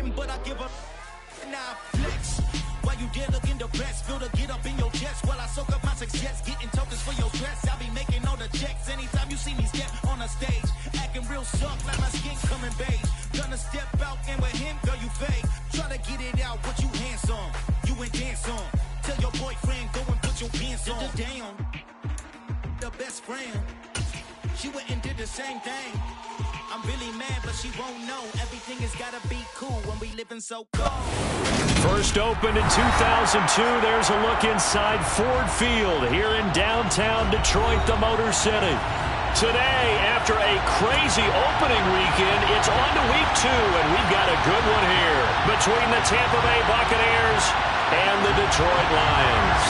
win, but I give up. Now flex. While you there looking the best, feel the get up in your chest while I soak up my success. Getting tokens for your dress, I be making all the checks. Anytime you see me step on a stage, acting real soft like my skin coming beige. Gonna step out and with him, girl, you fake. Try to get it out, what you handsome, you ain't dance on. Tell your boyfriend, go and put your pants on. Down, the best friend, she went and did the same thing. I'm really mad, but she won't know. Everything has gotta be cool when we living so cold. First opened in 2002. There's a look inside Ford Field here in downtown Detroit, the Motor City. Today, after a crazy opening weekend, it's on to week 2, and we've got a good one here between the Tampa Bay Buccaneers and the Detroit Lions.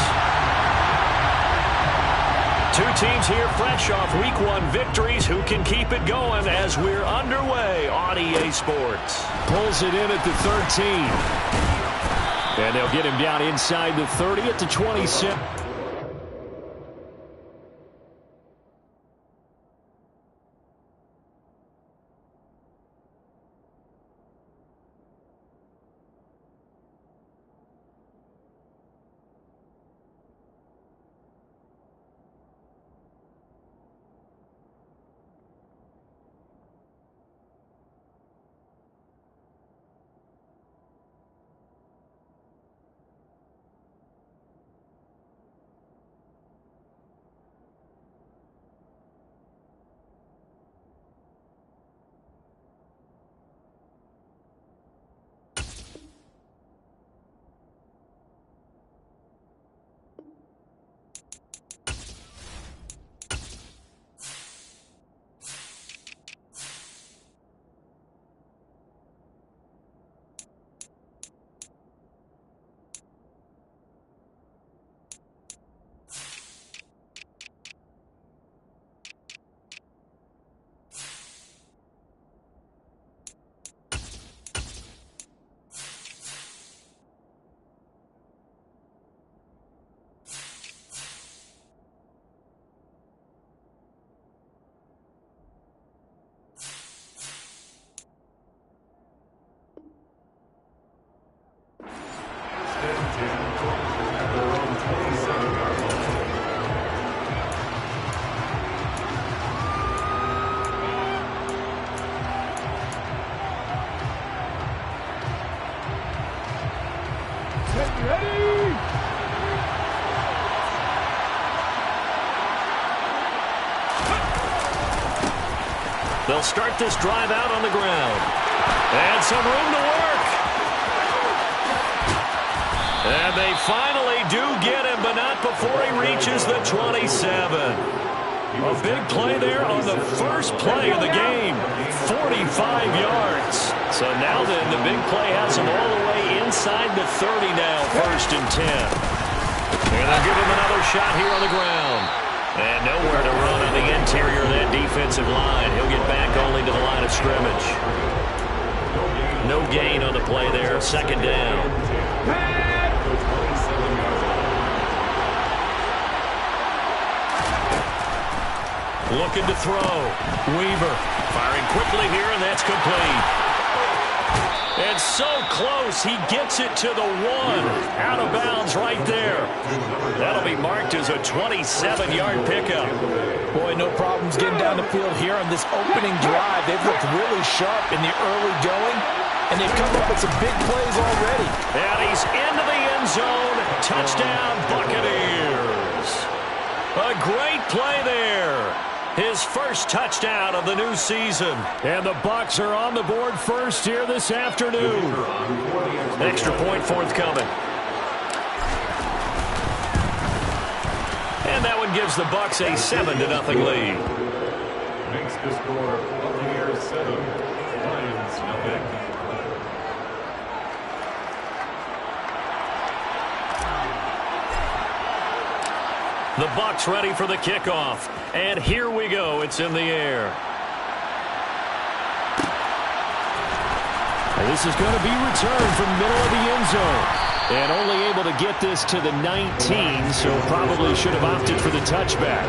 Two teams here fresh off Week 1 victories. Who can keep it going as we're underway on EA Sports? Pulls it in at the 13. And they'll get him down inside the 30 at the 27. They'll start this drive out on the ground. And some room to work. And they finally do get him, but not before he reaches the 27. A big play there on the first play of the game. 45 yards. So now then, the big play has him all the way inside the 30 now, 1st and 10. And they'll give him another shot here on the ground. And nowhere to run on the interior of that defensive line. He'll get back only to the line of scrimmage. No gain on the play there. 2nd down. Looking to throw. Weaver firing quickly here, and that's complete. And so close, he gets it to the 1. Out of bounds right there. That'll be marked as a 27-yard pickup. Boy, no problems getting down the field here on this opening drive. They've looked really sharp in the early going, and they've come up with some big plays already. And he's into the end zone. Touchdown, Buccaneers. A great play there. His first touchdown of the new season. And the Bucs are on the board first here this afternoon. Extra point forthcoming. And that one gives the Bucs a 7-0 lead. Makes the score Buccaneers 7, Lions nothing. The Bucs ready for the kickoff. And here we go. It's in the air. And this is going to be returned from the middle of the end zone. And only able to get this to the 19, so probably should have opted for the touchback.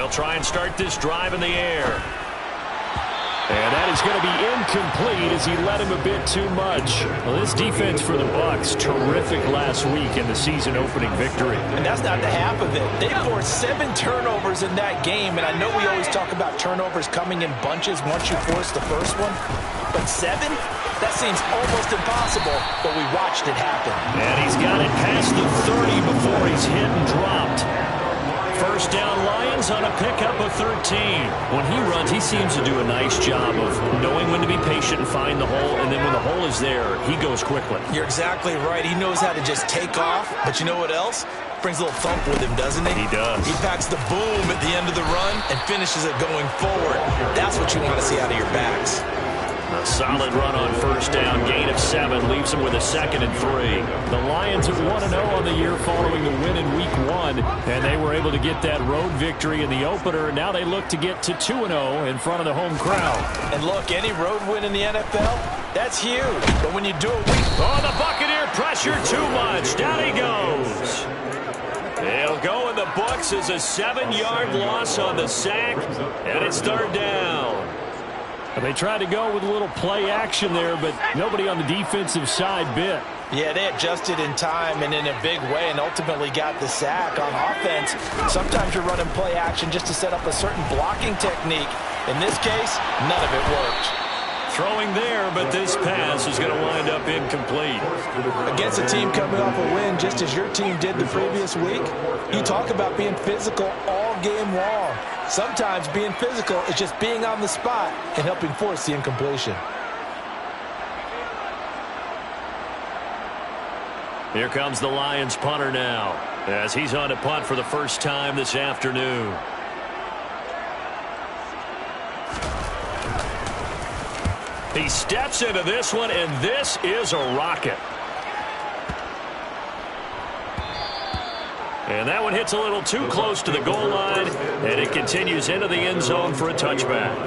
They'll try and start this drive in the air. And that is going to be incomplete as he led him a bit too much. Well, this defense for the Bucs, terrific last week in the season-opening victory. And that's not the half of it. They forced 7 turnovers in that game, and I know we always talk about turnovers coming in bunches once you force the first one. But 7? That seems almost impossible, but we watched it happen. And he's got it past the 30 before he's hit and dropped. First down Lions on a pickup of 13. When he runs, he seems to do a nice job of knowing when to be patient and find the hole, and then when the hole is there, he goes quickly. You're exactly right. He knows how to just take off, but you know what else? Brings a little thump with him, doesn't he? He does. He packs the boom at the end of the run and finishes it going forward. That's what you want to see out of your backs. A solid run on first down, gain of 7, leaves him with a 2nd and 3. The Lions are 1-0 on the year following the win in Week 1, and they were able to get that road victory in the opener. Now they look to get to 2-0 in front of the home crowd. And look, any road win in the NFL, that's huge. But when you do it, oh, the Buccaneer pressure too much. Down he goes. He'll go in the books as a 7-yard loss on the sack, and it's 3rd down. They tried to go with a little play action there, but nobody on the defensive side bit. Yeah, they adjusted in time and in a big way and ultimately got the sack. On offense, sometimes you're running play action just to set up a certain blocking technique. In this case, none of it worked. Throwing there, but this pass is going to wind up incomplete. Against a team coming off a win just as your team did the previous week, you talk about being physical all game long. Sometimes being physical is just being on the spot and helping force the incompletion. Here comes the Lions punter now as he's on to punt for the first time this afternoon. He steps into this one, and this is a rocket. And that one hits a little too close to the goal line, and it continues into the end zone for a touchback.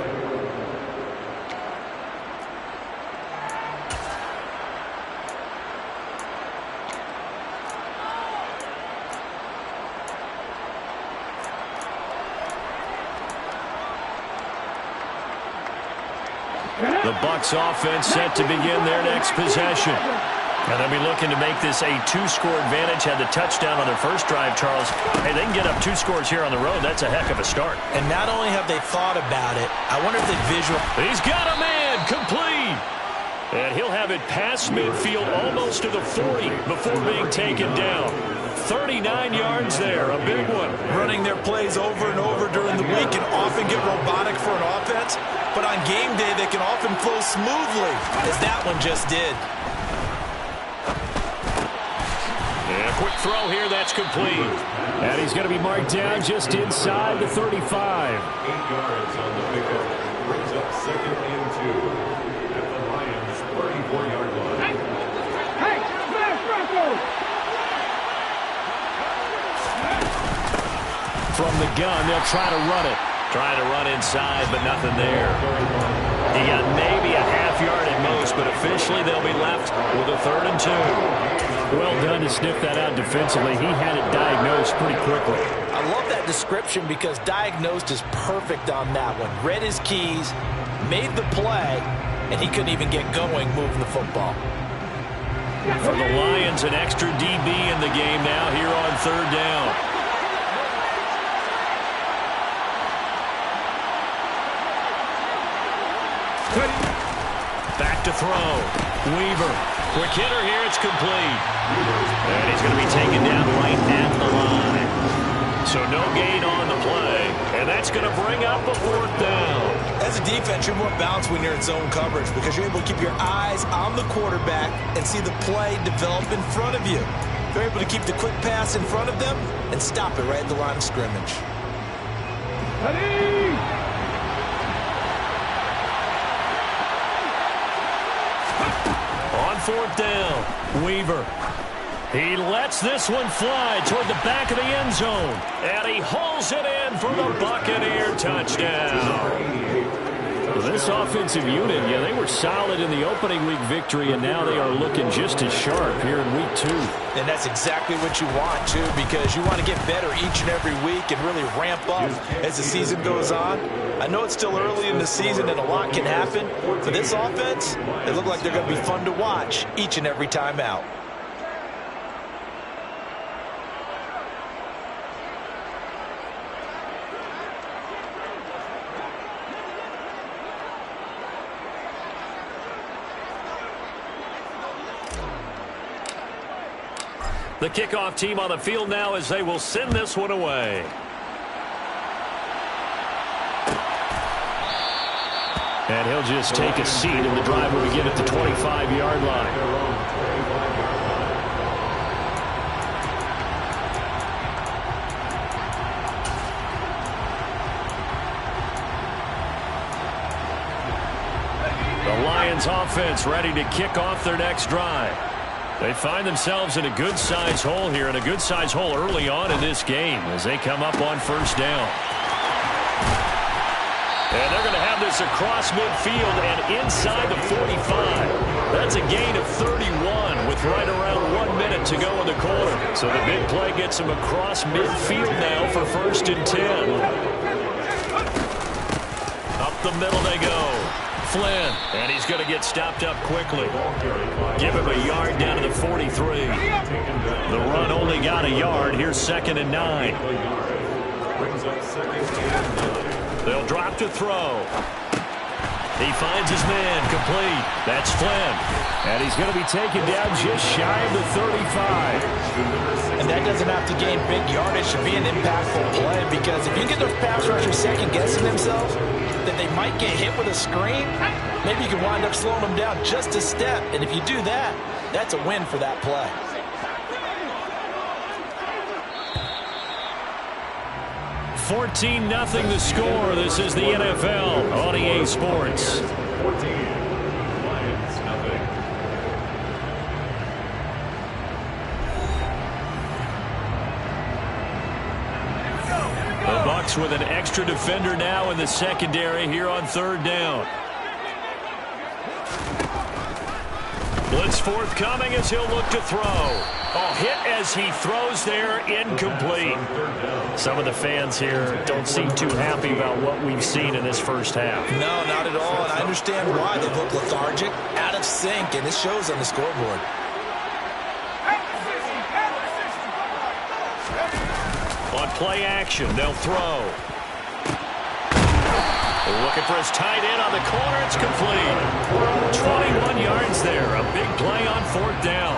The Bucs offense set to begin their next possession. And they'll be looking to make this a 2-score advantage. Had the touchdown on their first drive, Charles. Hey, they can get up 2 scores here on the road. That's a heck of a start. And not only have they thought about it, I wonder if they visual. He's got a man complete. And he'll have it past midfield almost to the 40 before being taken down. 39 yards there, a big one. Running their plays over and over during the week can often get robotic for an offense, but on game day they can often flow smoothly, as that one just did. And a quick throw here, that's complete. And he's going to be marked down just inside the 35. 8 yards on the pickup. Brings up 2nd and 2 at the Lions' 34-yard line. From the gun, they'll try to run it. Trying to run inside, but nothing there. He got maybe a half-yard at most, but officially they'll be left with a 3rd and 2. Well done to sniff that out defensively. He had it diagnosed pretty quickly. I love that description because diagnosed is perfect on that one. Read his keys, made the play, and he couldn't even get going moving the football. For the Lions, an extra DB in the game now here on 3rd down. Back to throw. Weaver. Quick hitter here. It's complete. And he's going to be taken down right at the line. So no gain on the play. And that's going to bring up a 4th down. As a defense, you're more balanced when you're in zone coverage because you're able to keep your eyes on the quarterback and see the play develop in front of you. They're able to keep the quick pass in front of them and stop it right at the line of scrimmage. On 4th down, Weaver. He lets this one fly toward the back of the end zone. And he hauls it in for the Buccaneer touchdown. This offensive unit, yeah, they were solid in the opening week victory, and now they are looking just as sharp here in week 2. And that's exactly what you want, too, because you want to get better each and every week and really ramp up as the season goes on. I know it's still early in the season and a lot can happen, but this offense, they look like they're going to be fun to watch each and every time out. The kickoff team on the field now as they will send this one away. And he'll just take a seat, and the drive will begin at the 25-yard line. The Lions offense ready to kick off their next drive. They find themselves in a good-sized hole here, and a good-sized hole early on in this game as they come up on first down. And they're going to have this across midfield and inside the 45. That's a gain of 31 with right around 1 minute to go in the quarter. So the big play gets them across midfield now for first and 10. Up the middle they go. Flynn, and he's going to get stopped up quickly. Give him a yard down to the 43. The run only got a yard. Here's 2nd and 9. They'll drop to throw. He finds his man complete. That's Flynn. And he's going to be taken down just shy of the 35. And that doesn't have to gain big yardage to be an impactful play, because if you get those pass rushers second-guessing themselves, that they might get hit with a screen, maybe you can wind up slowing them down just a step. And if you do that, that's a win for that play. $14-0 the score. This is the NFL on EA Sports. 14, Lions nothing. The Bucs with an extra defender now in the secondary here on third down. Blitz forthcoming as he'll look to throw. Oh, hit as he throws there, incomplete. Some of the fans here don't seem too happy about what we've seen in this first half. No, not at all, and I understand why. They look lethargic, out of sync, and it shows on the scoreboard. On play action, they'll throw. Looking for his tight end on the corner. It's complete. 21 yards there. A big play on fourth down.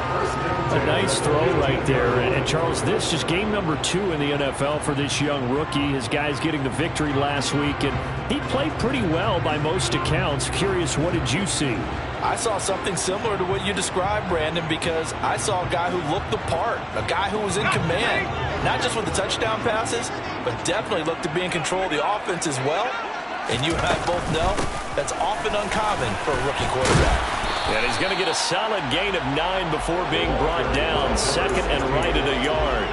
It's a nice throw right there. And Charles, this is game number 2 in the NFL for this young rookie. His guys getting the victory last week, and he played pretty well by most accounts. Curious, what did you see? I saw something similar to what you described, Brandon, because I saw a guy who looked the part, a guy who was in command, not just with the touchdown passes, but definitely looked to be in control of the offense as well. And you and I both know that's often uncommon for a rookie quarterback. And he's going to get a solid gain of 9 before being brought down. 2nd and right at a yard.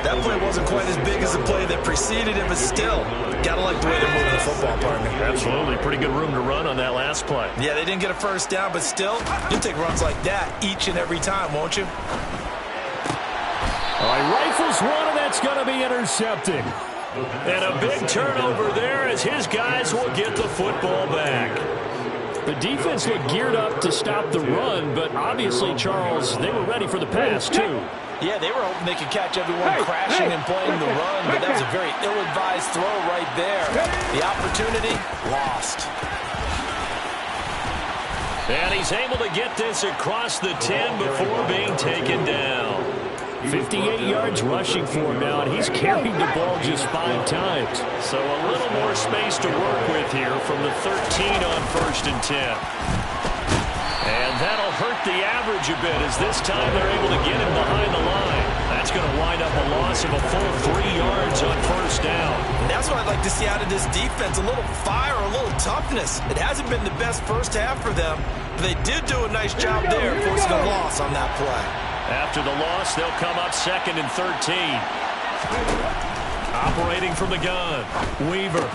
That play wasn't quite as big as the play that preceded it, but still, got to like the way they're moving the football, partner. Absolutely. Pretty good room to run on that last play. Yeah, they didn't get a first down, but still, you'll take runs like that each and every time, won't you? All right, rifles one, and that's going to be intercepted. And a big turnover there as his guys will get the football back. The defense looked geared up to stop the run, but obviously, Charles, they were ready for the pass, too. Yeah, they were hoping they could catch everyone crashing and playing the run, but that was a very ill-advised throw right there. The opportunity, lost. And he's able to get this across the 10 before being taken down. 58 yards rushing for him now, and he's carried the ball just 5 times. So a little more space to work with here from the 13 on first and 10. And that'll hurt the average a bit as this time they're able to get him behind the line. That's going to wind up a loss of a full 3 yards on first down. And that's what I'd like to see out of this defense, a little fire, a little toughness. It hasn't been the best first half for them, but they did do a nice job there forcing a loss on that play. After the loss, they'll come up 2nd and 13. Operating from the gun, Weaver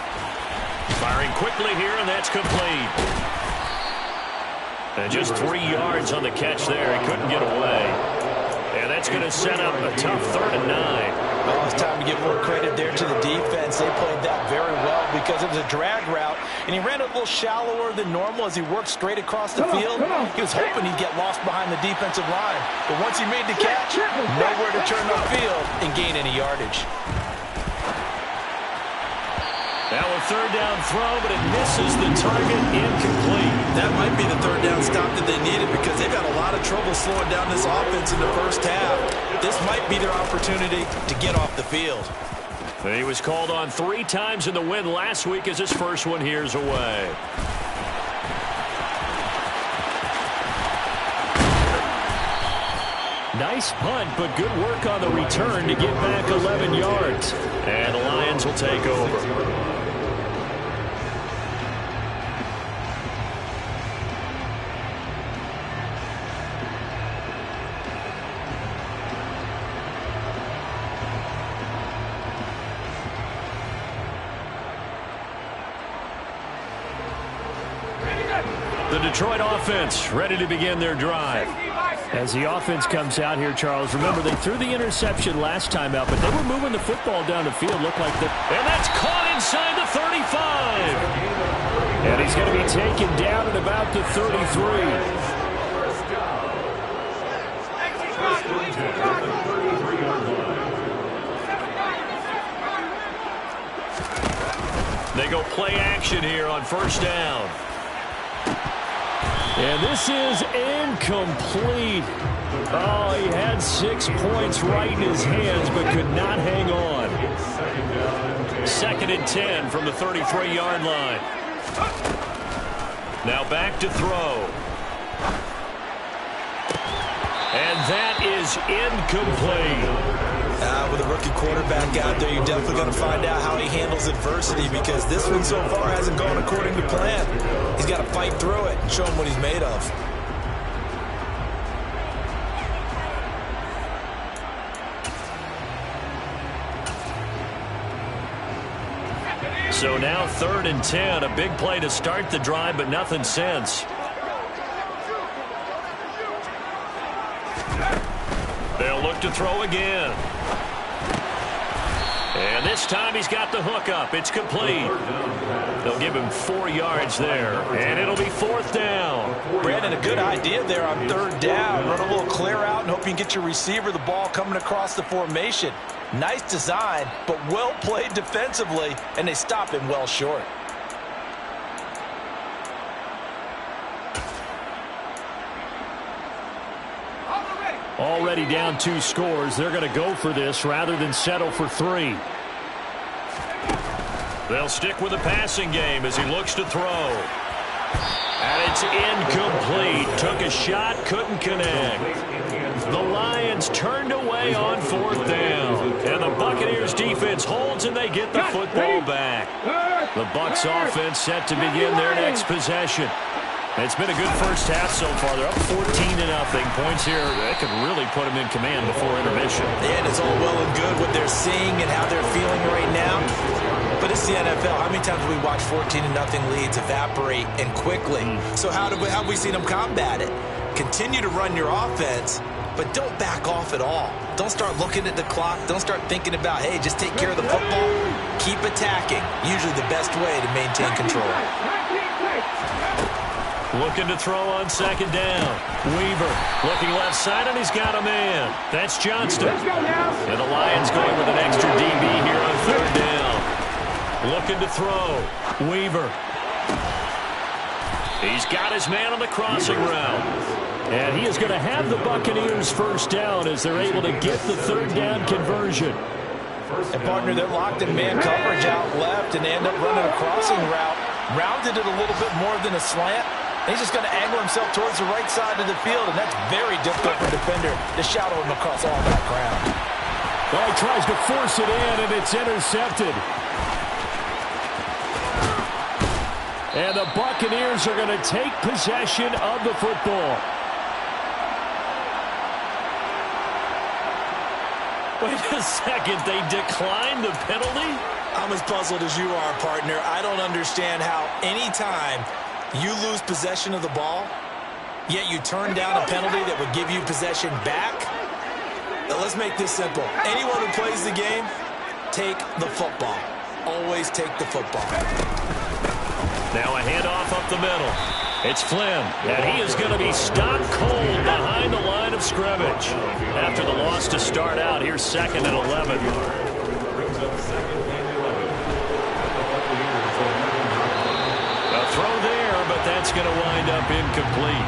Firing quickly here, and that's complete. And just 3 yards on the catch there. He couldn't get away. And that's going to set up a tough 3rd and 9. Well, it's time to give more credit there to the defense. They played that very well because it was a drag route, and he ran a little shallower than normal as he worked straight across the field. He was hoping he'd get lost behind the defensive line. But once he made the catch, nowhere to turn upfield and gain any yardage. Now a 3rd down throw, but it misses the target, incomplete. That might be the 3rd down stop that they needed because they've had a lot of trouble slowing down this offense in the first half. This might be their opportunity to get off the field. He was called on 3 times in the win last week as his first one here's away. Nice punt, but good work on the return to get back 11 yards. And the Lions will take over. The Detroit offense ready to begin their drive. As the offense comes out here, Charles, remember they threw the interception last time out, but they were moving the football down the field. Looked like and that's caught inside the 35. And he's going to be taken down at about the 33. They go play action here on 1st down. And this is incomplete. Oh, he had 6 points right in his hands, but could not hang on. 2nd and 10 from the 33-yard line. Now back to throw. And that is incomplete. With a rookie quarterback out there, you're definitely going to find out how he handles adversity because this one so far hasn't gone according to plan. He's got to fight through it and show him what he's made of. So now 3rd and 10, a big play to start the drive, but nothing since. They'll look to throw again. And this time he's got the hook up. It's complete. They'll give him 4 yards there, and it'll be 4th down. Brandon, a good idea there on 3rd down. Run a little clear out and hope you can get your receiver the ball coming across the formation. Nice design, but well played defensively, and they stop him well short. Already down 2 scores. They're going to go for this rather than settle for 3. They'll stick with the passing game as he looks to throw. And it's incomplete. Took a shot, couldn't connect. The Lions turned away on 4th down. And the Buccaneers defense holds and they get the football back. The Bucs offense set to begin their next possession. It's been a good first half so far. They're up 14-0. Points here, that could really put them in command before intermission. And it's all well and good what they're seeing and how they're feeling right now. But it's the NFL. How many times have we watched 14-0 leads evaporate and quickly? So how have we seen them combat it? Continue to run your offense, but don't back off at all. Don't start looking at the clock. Don't start thinking about, hey, just take care of the football. Keep attacking. Usually the best way to maintain control. Looking to throw on 2nd down. Weaver looking left side, and he's got a man. That's Johnston. And the Lions going with an extra DB here on 3rd down. Looking to throw. Weaver. He's got his man on the crossing route. And he is going to have the Buccaneers 1st down as they're able to get the 3rd down conversion. And partner, they're locked in man coverage out left, and they end up running a crossing route. Rounded it a little bit more than a slant. He's just going to angle himself towards the right side of the field, and that's very difficult for a defender to shadow him across all that ground. Well, he tries to force it in, and it's intercepted. And the Buccaneers are going to take possession of the football. Wait a second, they declined the penalty? I'm as puzzled as you are, partner. I don't understand how any time you lose possession of the ball, yet you turn down a penalty that would give you possession back. Now, let's make this simple. Anyone who plays the game, take the football. Always take the football. Now a handoff up the middle. It's Flynn, and he is going to be stopped cold behind the line of scrimmage. After the loss to start out, here's 2nd and 11. Brings up 2nd and 11. A throw there, but that's going to wind up incomplete.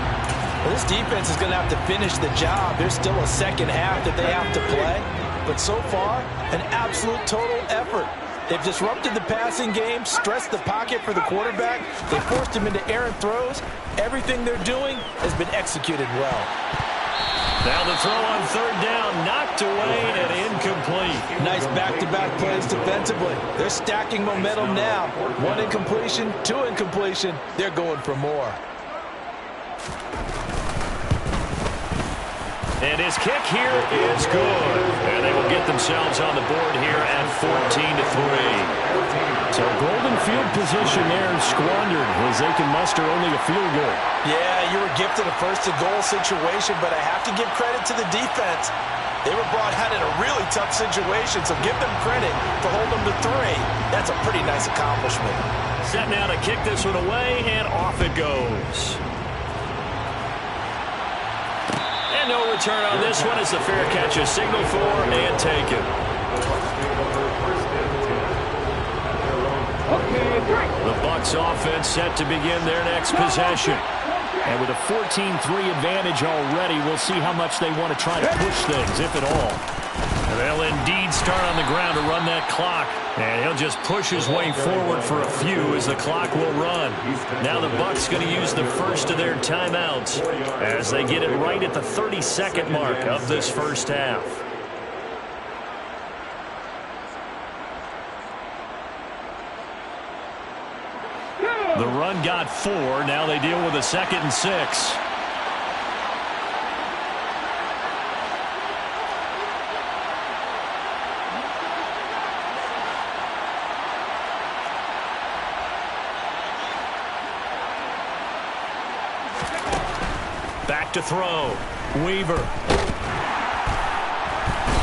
Well, this defense is going to have to finish the job. There's still a second half that they have to play. But so far, an absolute total effort. They've disrupted the passing game, stressed the pocket for the quarterback. They forced him into errant throws. Everything they're doing has been executed well. Now the throw on 3rd down, knocked away and incomplete. Nice back-to-back plays defensively. They're stacking momentum now. 1 incompletion, 2 incompletion. They're going for more. And his kick here is good. And they will get themselves on the board here at 14-3. So golden field position there squandered as they can muster only a field goal. Yeah, you were gifted a first-and-goal situation, but I have to give credit to the defense. They were brought out in a really tough situation, so give them credit for holding them to 3. That's a pretty nice accomplishment. Set now to kick this one away, and off it goes. And no return on this one as the fair catch is signaled for and taken. The Bucs offense set to begin their next possession. And with a 14-3 advantage already, we'll see how much they want to try to push things, if at all. And they'll indeed start on the ground to run that clock. And he'll just push his way forward for a few as the clock will run. Now the Bucs going to use the first of their timeouts as they get it right at the 30-second mark of this first half. The run got 4. Now they deal with a 2nd and 6. Back to throw. Weaver.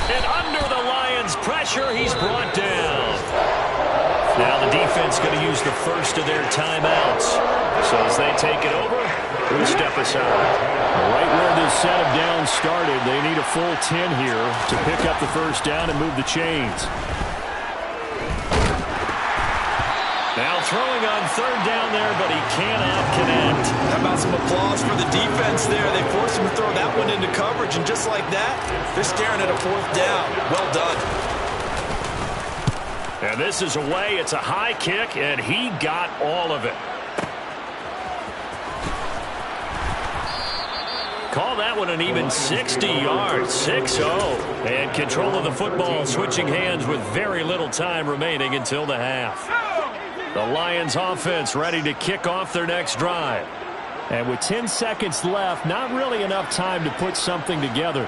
And under the Lions' pressure, he's brought down. Now the defense going to use the first of their timeouts. So as they take it over, we step aside. Right where this set of downs started, they need a full 10 here to pick up the first down and move the chains. Now throwing on 3rd down there, but he cannot connect. How about some applause for the defense there? They forced him to throw that one into coverage, and just like that, they're staring at a 4th down. Well done. And this is away. It's a high kick, and he got all of it. Call that one an even 60 yards, 6-0. And control of the football switching hands with very little time remaining until the half. The Lions offense ready to kick off their next drive. And with 10 seconds left, not really enough time to put something together.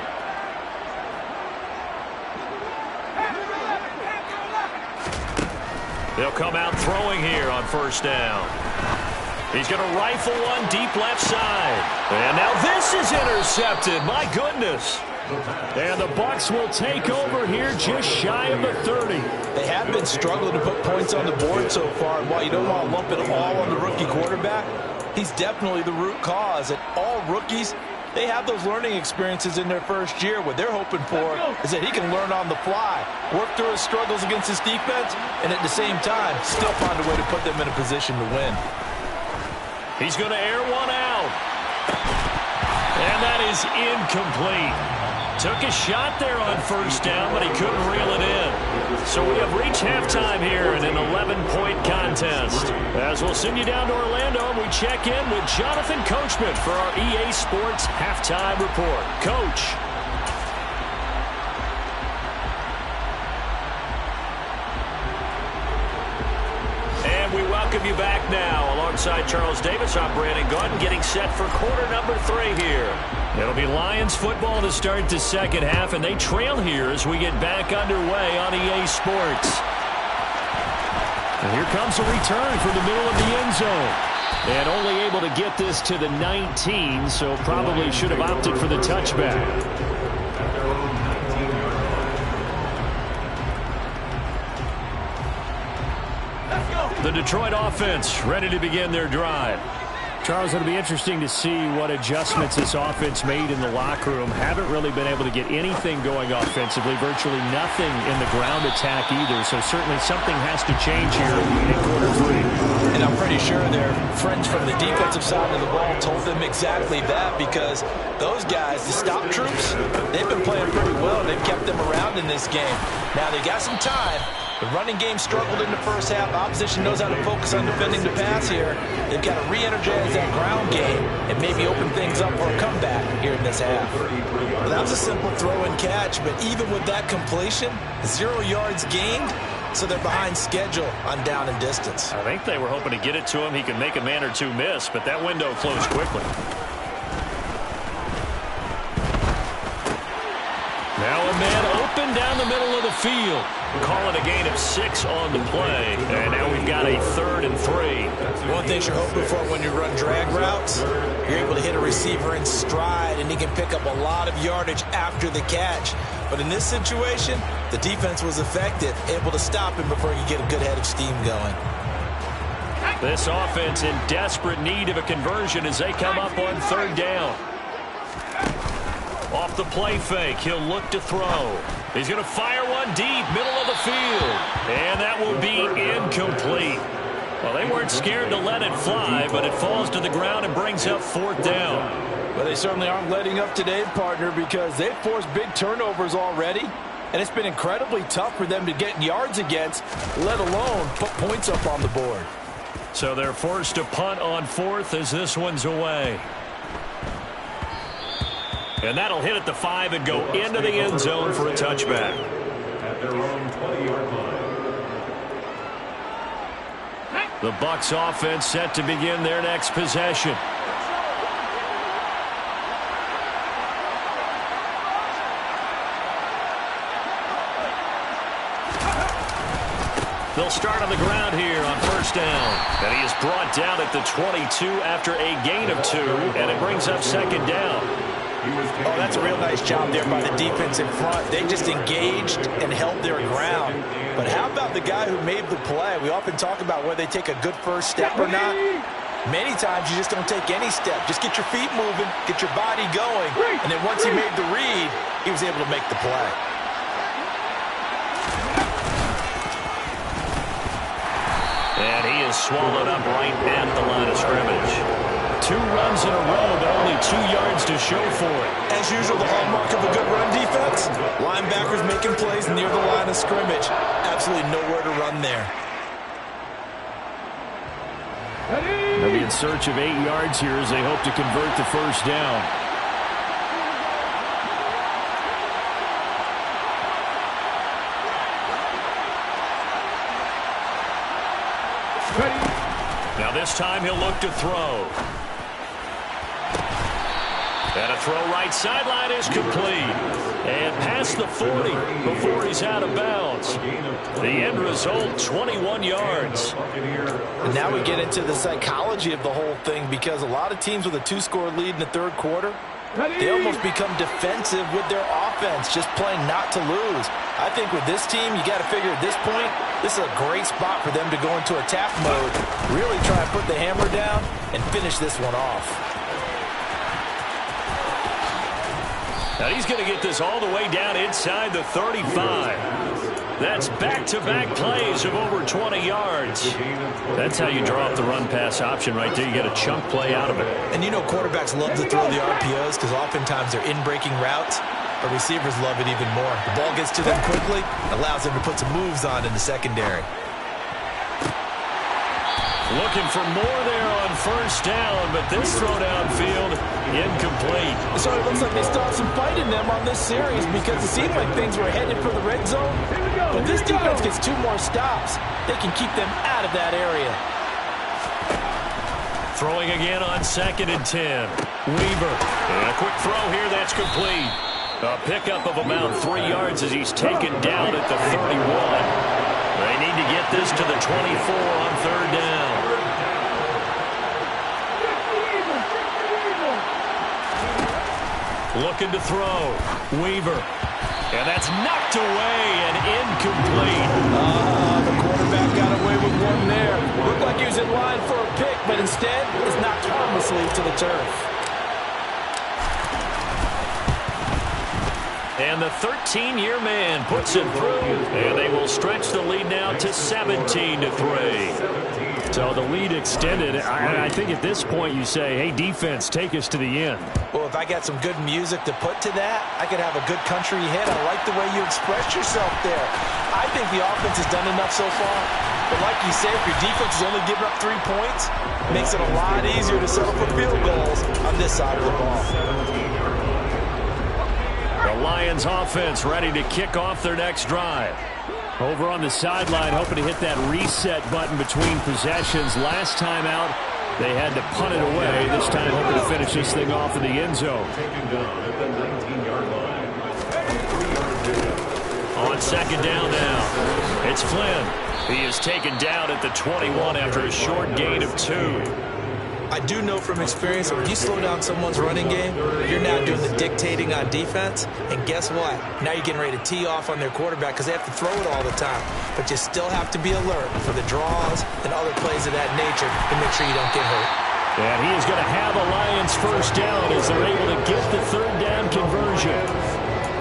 They'll come out throwing here on 1st down. He's going to rifle one deep left side. And now this is intercepted. My goodness. And the Bucs will take over here just shy of the 30. They have been struggling to put points on the board so far. And while you don't want to lump it all on the rookie quarterback, he's definitely the root cause. And all rookies, they have those learning experiences in their first year. What they're hoping for is that he can learn on the fly, work through his struggles against his defense, and at the same time, still find a way to put them in a position to win. He's going to air one out. And that is incomplete. Took a shot there on 1st down, but he couldn't reel it in. So we have reached halftime here in an 11-point contest. As we'll send you down to Orlando, we check in with Jonathan Coachman for our EA Sports Halftime Report. Coach. And we welcome you back now. Alongside Charles Davis, I'm Brandon Gunn, getting set for quarter number 3 here. It'll be Lions football to start the second half, and they trail here as we get back underway on EA Sports. And here comes a return from the middle of the end zone. And only able to get this to the 19, so probably should have opted for the touchback. The Detroit offense ready to begin their drive. Charles, it'll be interesting to see what adjustments this offense made in the locker room. Haven't really been able to get anything going offensively, virtually nothing in the ground attack either, so certainly something has to change here in quarter 3. And I'm pretty sure their friends from the defensive side of the ball told them exactly that, because those guys, the stop troops, they've been playing pretty well. They've kept them around in this game. Now they got some time. The running game struggled in the first half. Opposition knows how to focus on defending the pass here. They've got to re-energize that ground game and maybe open things up for a comeback here in this half. Well, that was a simple throw and catch, but even with that completion, 0 yards gained, so they're behind schedule on down and distance. I think they were hoping to get it to him. He can make a man or two miss, but that window closed quickly. Now a man open down the middle of the field. Call it a gain of 6 on the play. And now we've got a 3rd and 3. One thing you're hoping for when you run drag routes, you're able to hit a receiver in stride, and he can pick up a lot of yardage after the catch. But in this situation, the defense was effective, able to stop him before he could get a good head of steam going. This offense in desperate need of a conversion as they come up on 3rd down. Off the play fake, he'll look to throw. He's going to fire one deep, middle of the field. And that will be incomplete. Well, they weren't scared to let it fly, but it falls to the ground and brings up 4th down. Well, they certainly aren't letting up today, partner, because they've forced big turnovers already. And it's been incredibly tough for them to get yards against, let alone put points up on the board. So they're forced to punt on 4th as this one's away. And that'll hit at the 5 and go into the end zone for a touchback. At their own 20-yard line. The Bucs offense set to begin their next possession. They'll start on the ground here on 1st down. And he is brought down at the 22 after a gain of 2, and it brings up 2nd down. Oh, that's a real nice job there by the defense in front. They just engaged and held their ground. But how about the guy who made the play? We often talk about whether they take a good first step or not. Many times you just don't take any step. Just get your feet moving, get your body going. And then once he made the read, he was able to make the play. And he is swallowed up right at the line of scrimmage. 2 runs in a row, but only 2 yards to show for it. As usual, the hallmark of a good run defense, linebackers making plays near the line of scrimmage. Absolutely nowhere to run there. They'll be in search of 8 yards here as they hope to convert the 1st down. Now this time he'll look to throw. And a throw right sideline is complete. And past the 40 before he's out of bounds. The end result, 21 yards. And now we get into the psychology of the whole thing, because a lot of teams with a 2-score lead in the 3rd quarter, they almost become defensive with their offense, just playing not to lose. I think with this team, you got to figure at this point, this is a great spot for them to go into attack mode, really try and put the hammer down and finish this one off. Now he's going to get this all the way down inside the 35. That's back-to-back plays of over 20 yards. That's how you draw up the run-pass option right there. You get a chunk play out of it. And you know quarterbacks love to throw the RPOs because oftentimes they're in-breaking routes, but receivers love it even more. The ball gets to them quickly, allows them to put some moves on in the secondary. Looking for more there on 1st down, but this throw downfield, incomplete. So it looks like they still have some fight in them on this series, because it seemed like things were headed for the red zone. But this defense gets 2 more stops. They can keep them out of that area. Throwing again on 2nd and 10. Weaver. And a quick throw here, that's complete. A pickup of about 3 yards as he's taken down at the 31. They need to get this to the 24 on third down. Looking to throw. Weaver. And that's knocked away and incomplete. The quarterback got away with one there. Looked like he was in line for a pick, but instead it's knocked harmlessly to the turf. And the 13-year man puts it through. And they will stretch the lead now to 17-3. So the lead extended. I think at this point you say, hey, defense, take us to the end. Well, if I got some good music to put to that, I could have a good country hit. I like the way you expressed yourself there. I think the offense has done enough so far. But like you said, if your defense is only giving up 3 points, it makes it a lot easier to settle for field goals on this side of the ball. The Lions offense ready to kick off their next drive. Over on the sideline, hoping to hit that reset button between possessions. Last time out, they had to punt it away. This time, hoping to finish this thing off in the end zone. Taken down at the 19-yard line. On second down now, it's Flynn. He is taken down at the 21 after a short gain of 2. I do know from experience that when you slow down someone's running game, you're now doing the dictating on defense. And guess what? Now you're getting ready to tee off on their quarterback because they have to throw it all the time. But you still have to be alert for the draws and other plays of that nature to make sure you don't get hurt. And he is going to have a Lions first down as they're able to get the third down conversion.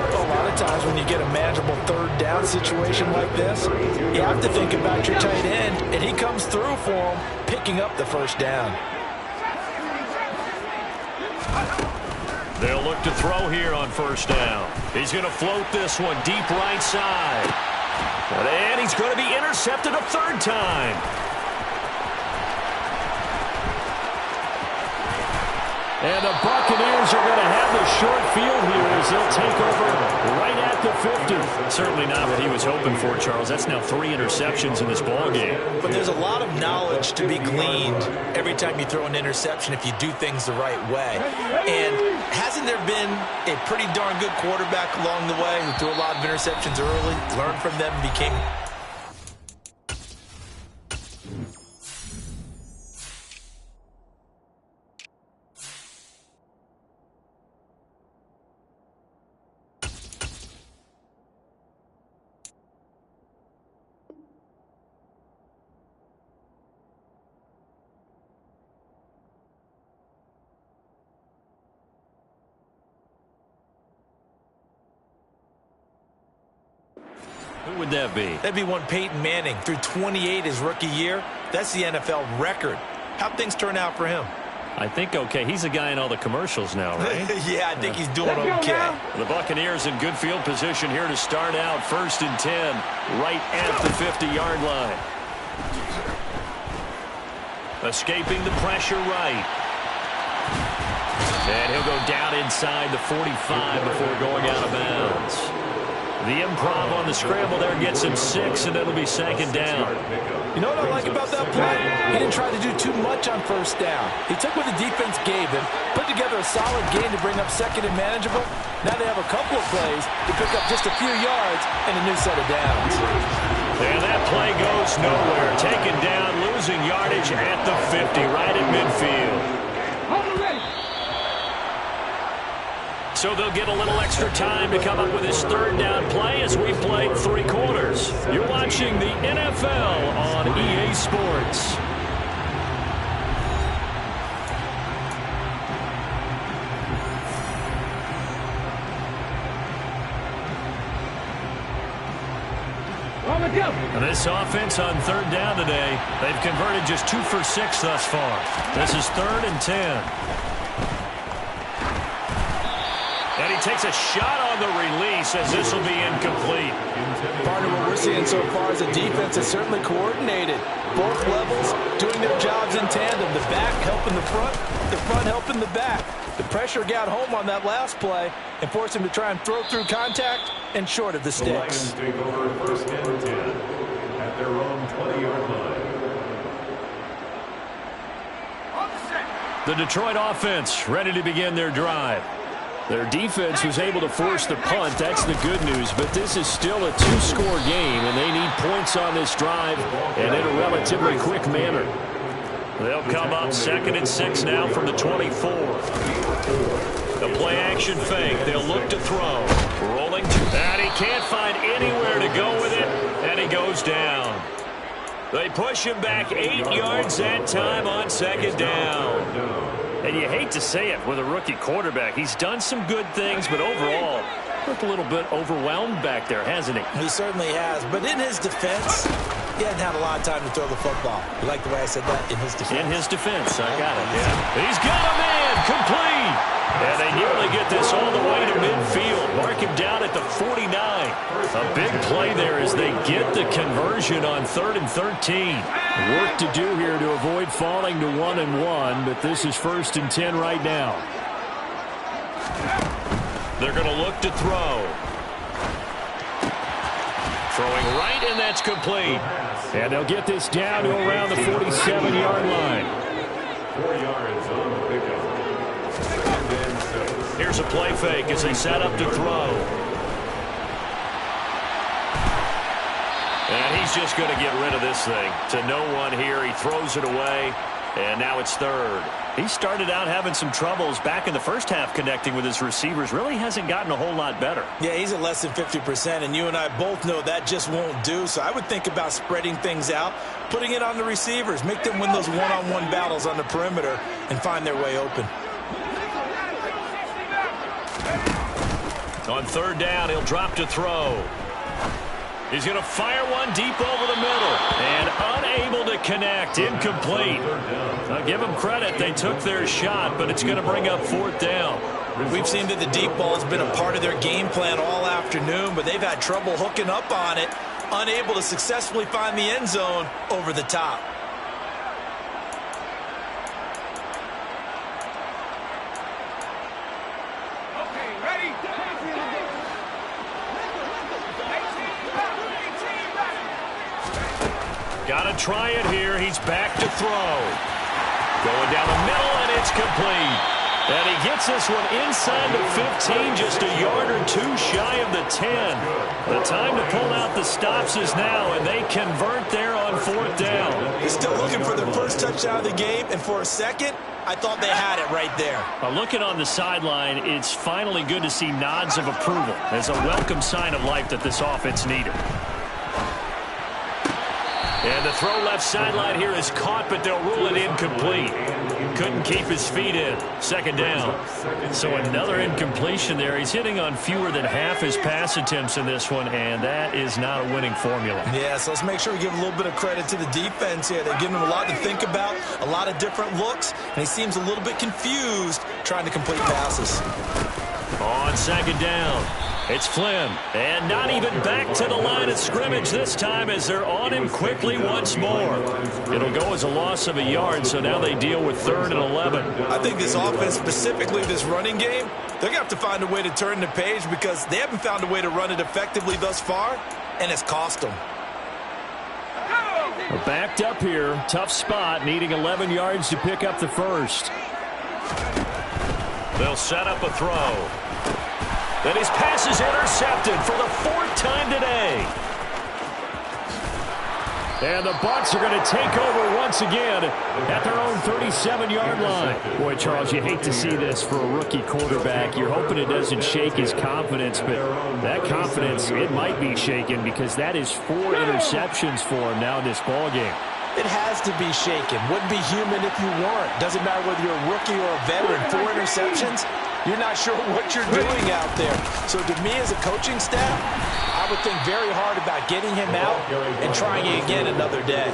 A lot of times when you get a manageable third down situation like this, you have to think about your tight end, and he comes through for him, picking up the first down. They'll look to throw here on first down. He's going to float this one deep right side. And he's going to be intercepted a third time. And the Buccaneers are going to have the short field here as they'll take over right at the 50. Certainly not what he was hoping for, Charles. That's now 3 interceptions in this ballgame. But there's a lot of knowledge to be gleaned every time you throw an interception if you do things the right way. And hasn't there been a pretty darn good quarterback along the way who threw a lot of interceptions early, learned from them, and became... Who would that be? That'd be one Peyton Manning. Through 28 his rookie year. That's the NFL record. How'd things turn out for him? I think okay. He's a guy in all the commercials now, right? Yeah, I think he's doing okay. The Buccaneers in good field position here to start out. 1st and 10, right at the 50-yard line. Escaping the pressure right. And he'll go down inside the 45 before going out of bounds. The improv on the scramble there gets him 6, and it'll be 2nd down. You know what I like about that play? He didn't try to do too much on first down. He took what the defense gave him, put together a solid game to bring up 2nd and manageable. Now they have a couple of plays to pick up just a few yards and a new set of downs. And that play goes nowhere. Taken down, losing yardage at the 50, right at midfield. So they'll get a little extra time to come up with his 3rd down play as we played 3 quarters. You're watching the NFL on EA Sports. And this offense on 3rd down today, they've converted just 2 for 6 thus far. This is 3rd and 10. And he takes a shot on the release as this will be incomplete. Partner, what we're seeing so far is the defense is certainly coordinated. Both levels doing their jobs in tandem. The back helping the front helping the back. The pressure got home on that last play and forced him to try and throw through contact and short of the sticks. The Lions take over 1st and 10 at their own 20-yard line. The Detroit offense ready to begin their drive. Their defense was able to force the punt. That's the good news. But this is still a two-score game, and they need points on this drive and in a relatively quick manner. They'll come up 2nd and 6 now from the 24. The play-action fake. They'll look to throw. Rolling. And he can't find anywhere to go with it, and he goes down. They push him back 8 yards that time on 2nd down. And you hate to say it with a rookie quarterback. He's done some good things, but overall, looked a little bit overwhelmed back there, hasn't he? He certainly has. But in his defense, he hadn't had a lot of time to throw the football. You like the way I said that? In his defense. In his defense. I got it, yeah. He's got a man. Complete. And they nearly get this all the way to midfield. Mark him down at the 49. A big play there as they get the conversion on 3rd and 13. Work to do here to avoid falling to 1-1, but this is 1st and 10 right now. They're going to look to throw. Throwing right, and that's complete. And they'll get this down to around the 47-yard line. 4 yards on the pickup. Here's a play fake as they set up to throw. And he's just going to get rid of this thing. To no one here. He throws it away. And now it's 3rd. He started out having some troubles back in the first half connecting with his receivers. Really hasn't gotten a whole lot better. Yeah, he's at less than 50%, and you and I both know that just won't do. So I would think about spreading things out, putting it on the receivers, make them win those one-on-one battles on the perimeter, and find their way open. On 3rd down, he'll drop to throw. He's going to fire one deep over the middle. And unable to connect. Incomplete. I'll give them credit. They took their shot, but it's going to bring up 4th down. We've seen that the deep ball has been a part of their game plan all afternoon, but they've had trouble hooking up on it. Unable to successfully find the end zone over the top. Got to try it here. He's back to throw. Going down the middle, and it's complete. And he gets this one inside the 15, just a yard or two shy of the 10. The time to pull out the stops is now, and they convert there on 4th down. They're still looking for their first touchdown of the game, and for a second, I thought they had it right there. Looking on the sideline, it's finally good to see nods of approval as a welcome sign of life that this offense needed. And the throw left sideline here is caught, but they'll rule it incomplete. Couldn't keep his feet in. 2nd down. So another incompletion there. He's hitting on fewer than half his pass attempts in this one, and that is not a winning formula. Yeah, so let's make sure we give a little bit of credit to the defense here. They're giving him a lot to think about, a lot of different looks, and he seems a little bit confused trying to complete passes. On 2nd down, it's Flynn. And not even back to the line of scrimmage this time as they're on him quickly once more. It'll go as a loss of a yard, so now they deal with 3rd and 11. I think this offense, specifically this running game, they're going to have to find a way to turn the page because they haven't found a way to run it effectively thus far, and it's cost them. We're backed up here. Tough spot, needing 11 yards to pick up the first. They'll set up a throw. Then his pass is intercepted for the 4th time today. And the Bucs are going to take over once again at their own 37-yard line. Boy, Charles, you hate to see this for a rookie quarterback. You're hoping it doesn't shake his confidence, but that confidence, it might be shaken because that is 4 interceptions for him now in this ballgame. It has to be shaken. Wouldn't be human if you weren't. Doesn't matter whether you're a rookie or a veteran. 4 interceptions, you're not sure what you're doing out there. So to me as a coaching staff, I would think very hard about getting him out and trying it again another day.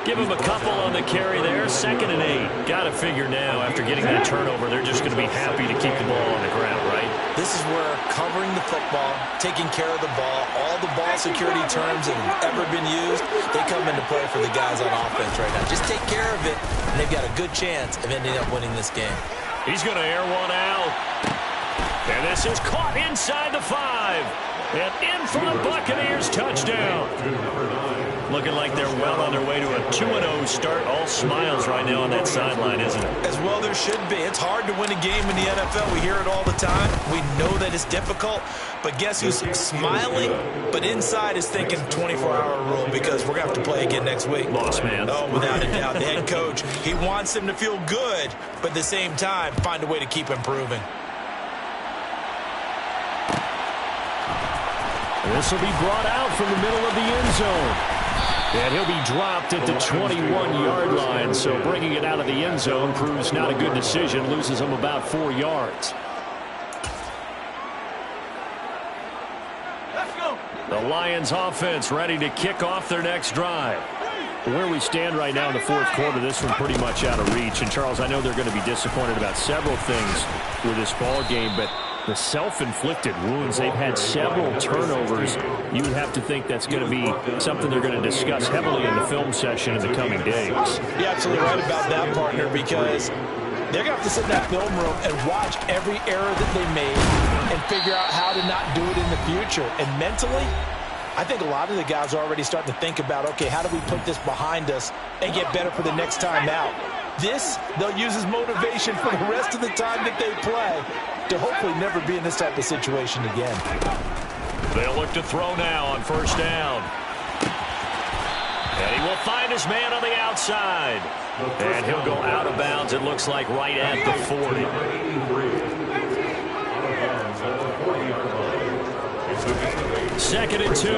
Give him a couple on the carry there. 2nd and 8. Got to figure now after getting that turnover, they're just going to be happy to keep the ball on the ground, right? This is where covering the football, taking care of the ball, all the ball security terms that have ever been used, they come into play for the guys on offense right now. Just take care of it, and they've got a good chance of ending up winning this game. He's going to air one out. And And this is caught inside the 5. And in for the Buccaneers touchdown. Looking like they're well on their way to a 2-0 start. All smiles right now on that sideline, isn't it? As well there should be. It's hard to win a game in the NFL. We hear it all the time. We know that it's difficult. But guess who's smiling? But inside is thinking 24-hour rule because we're going to have to play again next week. Lost man. Oh, without a doubt. The head coach, he wants them to feel good, but at the same time, find a way to keep improving. This will be brought out from the middle of the end zone. And he'll be dropped at the 21-yard line. So bringing it out of the end zone proves not a good decision. Loses him about 4 yards. Let's go. The Lions offense ready to kick off their next drive. Where we stand right now in the fourth quarter, this one pretty much out of reach. And, Charles, I know they're going to be disappointed about several things with this ball game, but the self-inflicted wounds, they've had several turnovers. You would have to think that's going to be something they're going to discuss heavily in the film session in the coming days. You're absolutely right about that, partner, because they're going to have to sit in that film room and watch every error that they made and figure out how to not do it in the future. And mentally, I think a lot of the guys are already starting to think about, okay, how do we put this behind us and get better for the next time out? This, they'll use as motivation for the rest of the time that they play to hopefully never be in this type of situation again. They'll look to throw now on first down. And he will find his man on the outside. And he'll go out of bounds, it looks like, right at the 40. Second and 2.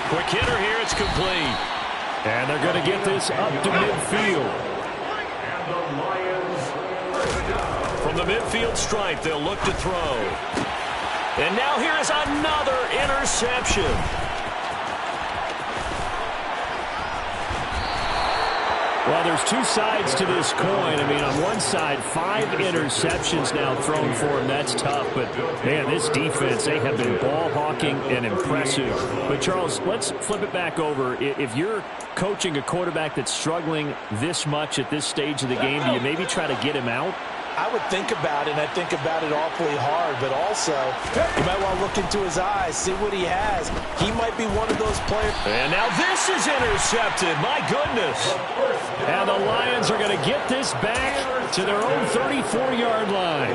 Quick hitter here, it's complete. And they're going to get this up to midfield. From the midfield stripe, they'll look to throw. And now here is another interception. Well, there's two sides to this coin. I mean, on one side, 5 interceptions now thrown for him. That's tough. But, man, this defense, they have been ball hawking and impressive. But, Charles, let's flip it back over. If you're coaching a quarterback that's struggling this much at this stage of the game, do you maybe try to get him out? I would think about it, and I think about it awfully hard, but also you might want to look into his eyes, see what he has. He might be one of those players. And now this is intercepted. My goodness. And the Lions are going to get this back to their own 34-yard line.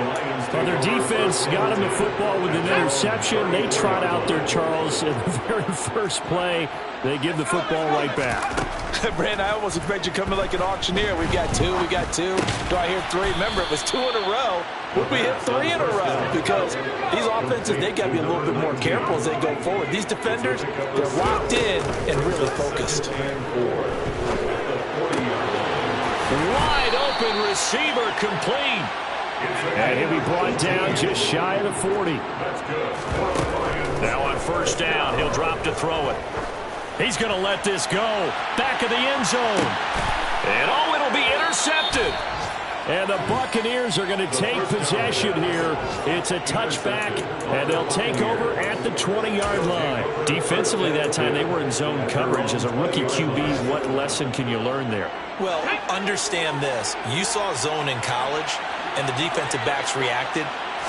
Well, their defense got him the football with an interception. They trot out there, Charles, in the very first play. They give the football right back. Brandon, I almost expect you coming like an auctioneer. We've got 2, we got 2. Do I hear 3? Remember, it was 2 in a row. Would we hit 3 in a row? Because these offenses, they got to be a little bit more careful as they go forward. These defenders, they're locked in and really focused. Wide open receiver complete. And he'll be brought down just shy of the 40. Now on first down, he'll drop to throw it. He's going to let this go. Back of the end zone. And oh, it'll be intercepted. And the Buccaneers are going to take possession here. It's a touchback, and they'll take over at the 20-yard line. Defensively that time, they were in zone coverage. As a rookie QB, what lesson can you learn there? Well, understand this. You saw zone in college, and the defensive backs reacted,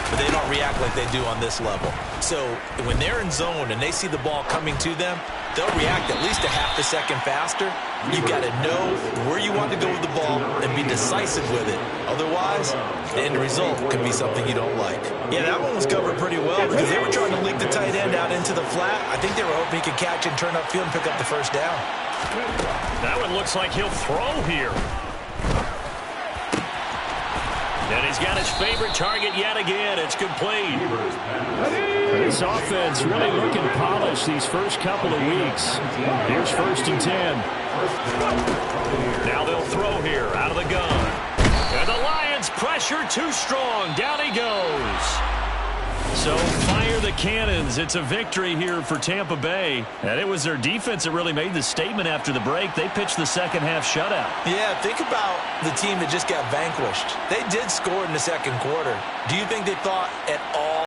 but they don't react like they do on this level. So when they're in zone and they see the ball coming to them, they'll react at least a half a second faster. You've got to know where you want to go with the ball and be decisive with it. Otherwise, the end result could be something you don't like. Yeah, that one was covered pretty well because they were trying to leak the tight end out into the flat. I think they were hoping he could catch and turn upfield and pick up the first down. That one looks like he'll throw here. And he's got his favorite target yet again. It's complete. This offense really looking polished these first couple of weeks. Here's first and 10. Now they'll throw here out of the gun. And the Lions pressure too strong. Down he goes. So fire the cannons. It's a victory here for Tampa Bay. And it was their defense that really made the statement after the break. They pitched the second half shutout. Yeah, think about the team that just got vanquished. They did score in the second quarter. Do you think they thought at all